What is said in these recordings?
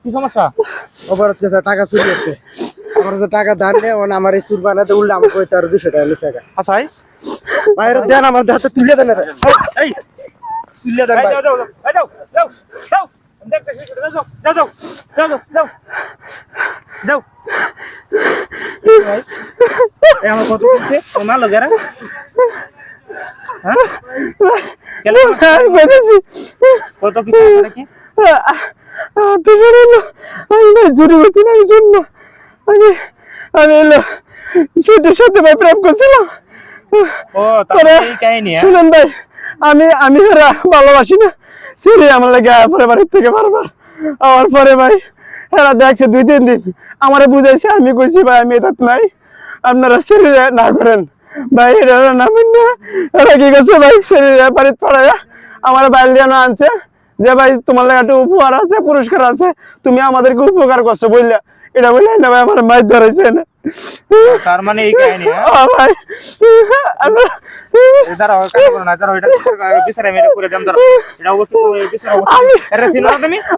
কি সমস্যা? টাকা চুরি হচ্ছে, আমার টাকা দান নেই, আমার এই চুর বানাতে উল্টা আমাকে 200 টাকা নিচ্ছে। আচ্ছা বাইরে দেন, আমার হাতে তুলে দেন, তুলে দেন। আমার কত মারলো যারা কত কিছু নাকি চুরি করছি না, জন্য আমি এলো সেটার সাথে ভাই প্রেম করছিলাম। শুনেন ভাই, আমি এরা ভালোবাসি না, সেরে আমার লাগে পরে বাড়ির থেকে বারবার আমার পরে ভাই এরা দেখছে 2-3 দিন আমারে বুঝাইছে, আমি কইছি ভাই আমি এটা নাই, আপনারা সেরে না করেন ভাই, এরা নামেন না। এরা কি করছে ভাই, সেরে বাড়িতে পড়ায় আমার বাইল দিয়ে আনছে যে ভাই তোমার লাগে একটা উপহার আছে, পুরস্কার আছে, তুমি আমাদেরকে উপকার করছো বললা, এটা বললে না ভাই আমার মাইর ধরেছে না। তার মানে এই কাহিনী ভাই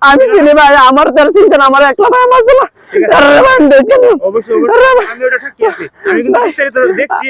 আমি চিনি ভাই, আমার তার চিন্তা না, আমার একলা ভাই আমার ছিল। অবশ্যই আমি ওটা সাক্ষী আছি, আমি কিন্তু দেখছি।